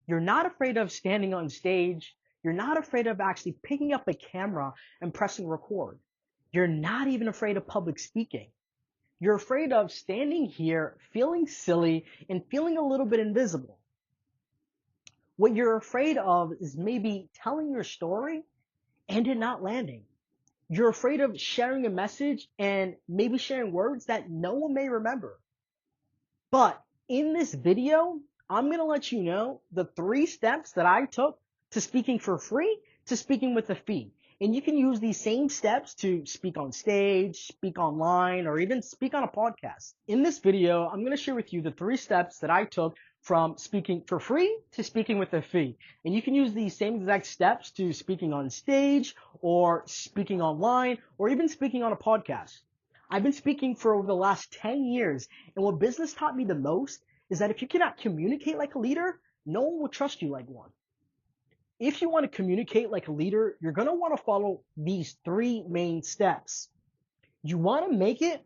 You're not afraid of standing on stage. You're not afraid of actually picking up a camera and pressing record. You're not even afraid of public speaking. You're afraid of standing here, feeling silly, and feeling a little bit invisible. What you're afraid of is maybe telling your story and it not landing. You're afraid of sharing a message and maybe sharing words that no one may remember. But in this video, I'm going to let you know the 3 steps that I took to speaking for free to speaking with a fee. And you can use these same steps to speak on stage, speak online, or even speak on a podcast. In this video, I'm going to share with you the 3 steps that I took from speaking for free to speaking with a fee. And you can use these same exact steps to speaking on stage or speaking online or even speaking on a podcast. I've been speaking for over the last 10 years, and what business taught me the most is that if you cannot communicate like a leader, no one will trust you like one. If you want to communicate like a leader, you're going to want to follow these 3 main steps. You want to make it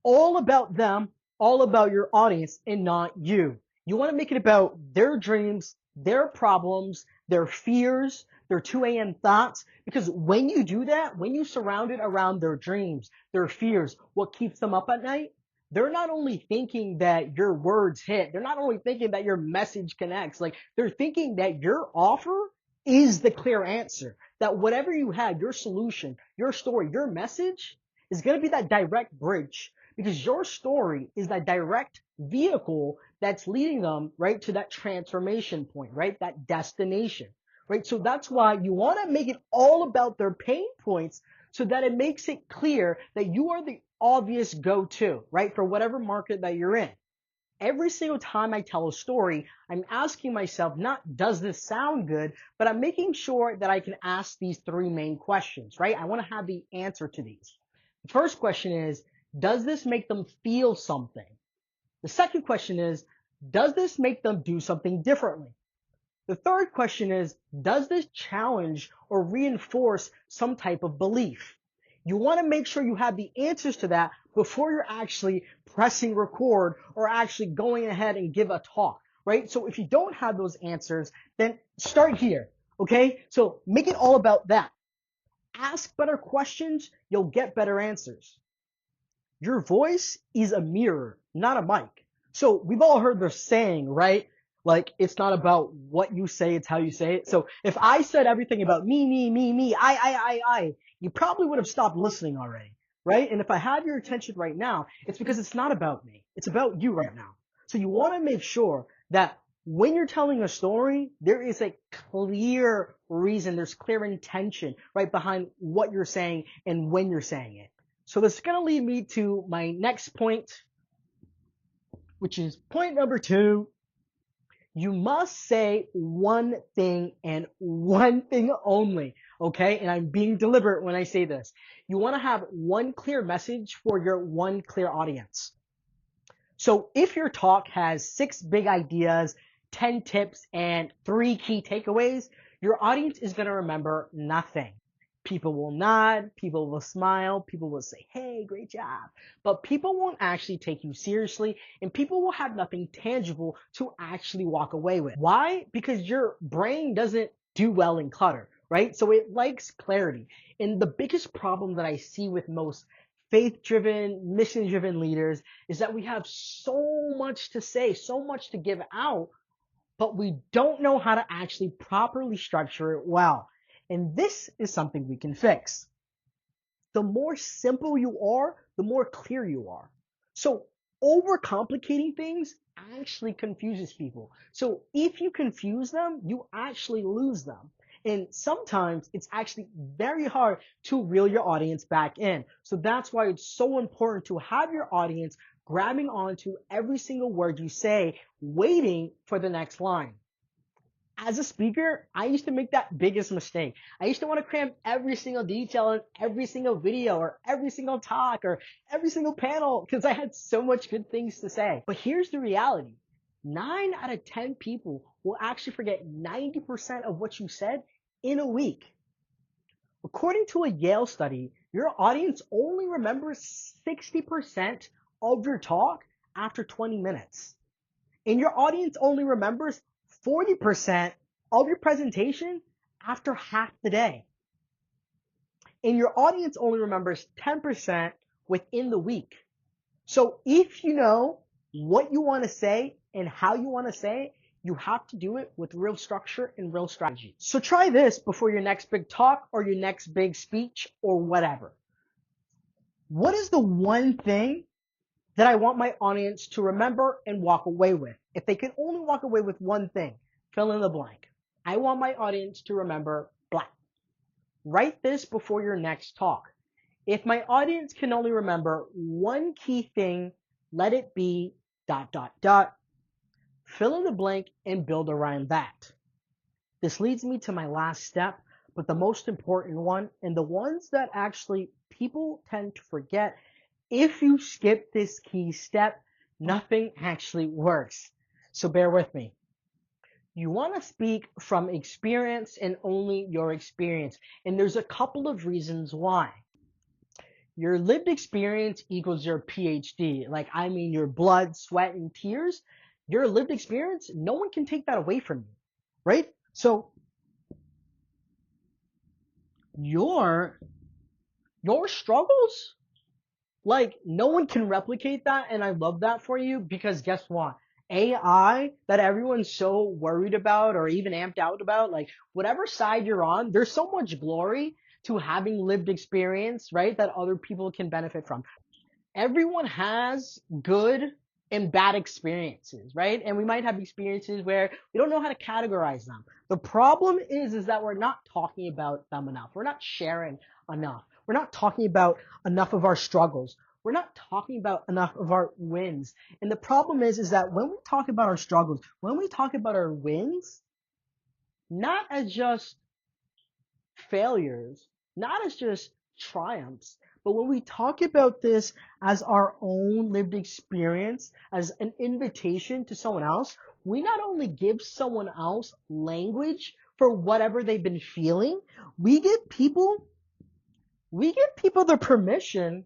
all about them, all about your audience, and not you. You want to make it about their dreams, their problems, their fears, their 2 a.m. thoughts, because when you do that, when you surround it around their dreams, their fears, what keeps them up at night, they're not only thinking that your words hit, they're not only thinking that your message connects, like they're thinking that your offer is the clear answer, that whatever you have, your solution, your story, your message is going to be that direct bridge, because your story is that direct vehicle that's leading them right to that transformation point, right? That destination, right? So that's why you want to make it all about their pain points so that it makes it clear that you are the obvious go-to, right? For whatever market that you're in. Every single time I tell a story, I'm asking myself, not does this sound good, but I'm making sure that I can ask these 3 main questions, right? I want to have the answer to these. The first question is, does this make them feel something? The second question is, does this make them do something differently? The third question is, does this challenge or reinforce some type of belief? You want to make sure you have the answers to that before you're actually pressing record or actually going ahead and give a talk, right? So if you don't have those answers, then start here, okay? So make it all about that. Ask better questions, you'll get better answers. Your voice is a mirror, not a mic. So we've all heard the saying, right? Like, it's not about what you say, it's how you say it. So if I said everything about me, I, you probably would have stopped listening already, right? And if I have your attention right now, it's because it's not about me. It's about you right now. So you want to make sure that when you're telling a story, there is a clear reason, there's clear intention right behind what you're saying and when you're saying it. So this is going to lead me to my next point, which is point number 2. You must say one thing and one thing only, okay? And I'm being deliberate when I say this. You want to have one clear message for your one clear audience. So if your talk has 6 big ideas, 10 tips, and 3 key takeaways, your audience is going to remember nothing. People will nod, people will smile, people will say, hey, great job. But people won't actually take you seriously, and people will have nothing tangible to actually walk away with. Why? Because your brain doesn't do well in clutter, right? So it likes clarity. And the biggest problem that I see with most faith-driven, mission-driven leaders is that we have so much to say, so much to give out, but we don't know how to actually properly structure it well. And this is something we can fix. The more simple you are, the more clear you are. So overcomplicating things actually confuses people. So if you confuse them, you actually lose them. And sometimes it's actually very hard to reel your audience back in. So that's why it's so important to have your audience grabbing onto every single word you say, waiting for the next line. As a speaker, I used to make that biggest mistake. I used to want to cram every single detail in every single video or every single talk or every single panel because I had so much good things to say. But here's the reality. 9 out of 10 people will actually forget 90% of what you said in a week. According to a Yale study, your audience only remembers 60% of your talk after 20 minutes. And your audience only remembers 40% of your presentation after half the day. And your audience only remembers 10% within the week. So if you know what you want to say and how you want to say it, you have to do it with real structure and real strategy. So try this before your next big talk or your next big speech or whatever. What is the one thing that I want my audience to remember and walk away with? If they could only walk away with one thing, fill in the blank. I want my audience to remember blank. Write this before your next talk. If my audience can only remember one key thing, let it be ... Fill in the blank and build around that. This leads me to my last step, but the most important one, and the ones that actually people tend to forget. If you skip this key step, nothing actually works. So bear with me. You want to speak from experience and only your experience. And there's a couple of reasons why. Your lived experience equals your PhD. Like, I mean, your blood, sweat, and tears. Your lived experience, no one can take that away from you, right? So your struggles, like, no one can replicate that, and I love that for you, because guess what? AI that everyone's so worried about or even amped out about, like, whatever side you're on, there's so much glory to having lived experience, right, that other people can benefit from. Everyone has good and bad experiences, right? And we might have experiences where we don't know how to categorize them. The problem is that we're not talking about them enough. We're not sharing enough. We're not talking about enough of our struggles. We're not talking about enough of our wins. And the problem is that when we talk about our struggles, when we talk about our wins, not as just failures, not as just triumphs, but when we talk about this as our own lived experience, as an invitation to someone else, we not only give someone else language for whatever they've been feeling, we give people the permission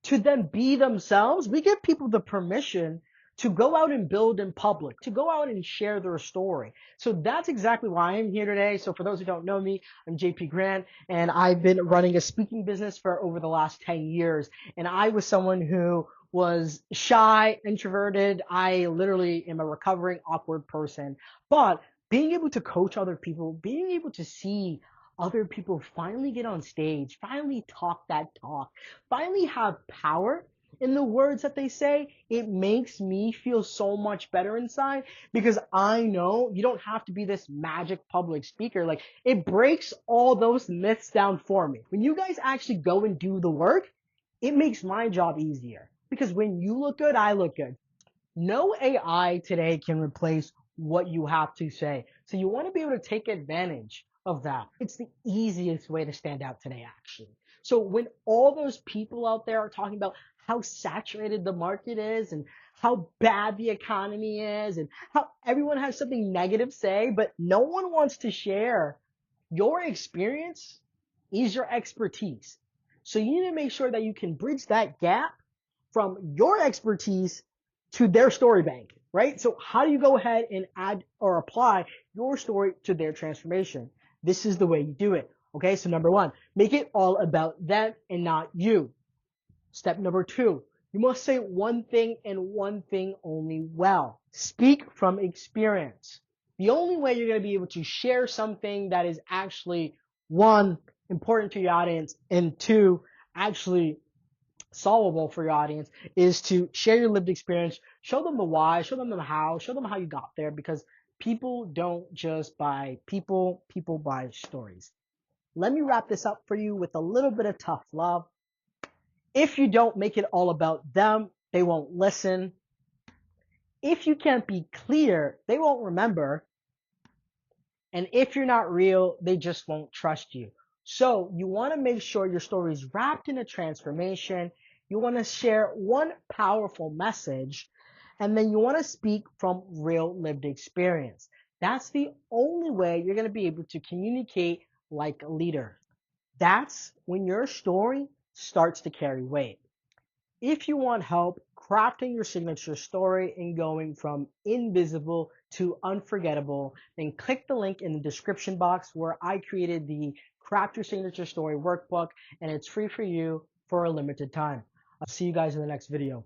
to then be themselves. We give people the permission to go out and build in public, to go out and share their story. So that's exactly why I'm here today. So for those who don't know me, I'm JP Grant, and I've been running a speaking business for over the last 10 years. And I was someone who was shy, introverted. I literally am a recovering awkward person. But being able to coach other people, being able to see other people finally get on stage, finally talk that talk, finally have power in the words that they say, it makes me feel so much better inside, because I know you don't have to be this magic public speaker. Like, it breaks all those myths down for me. When you guys actually go and do the work, it makes my job easier, because when you look good, I look good. No AI today can replace what you have to say. So you want to be able to take advantage of that. It's the easiest way to stand out today, actually. So when all those people out there are talking about how saturated the market is and how bad the economy is and how everyone has something negative to say, but no one wants to share, your experience is your expertise. So you need to make sure that you can bridge that gap from your expertise to their story bank, right? So how do you go ahead and add or apply your story to their transformation? This is the way you do it. Okay, so number one, make it all about them and not you. Step number two, you must say one thing and one thing only well. Speak from experience. The only way you're going to be able to share something that is actually, one, important to your audience, and two, actually solvable for your audience, is to share your lived experience, show them the why, show them the how, show them how you got there, because people don't just buy people, people buy stories. Let me wrap this up for you with a little bit of tough love. If you don't make it all about them, they won't listen. If you can't be clear, they won't remember. And if you're not real, they just won't trust you. So you want to make sure your story is wrapped in a transformation. You want to share one powerful message, and then you want to speak from real lived experience. That's the only way you're going to be able to communicate like a leader. That's when your story starts to carry weight. If you want help crafting your signature story and going from invisible to unforgettable, then click the link in the description box where I created the Craft Your Signature Story workbook, and it's free for you for a limited time. I'll see you guys in the next video.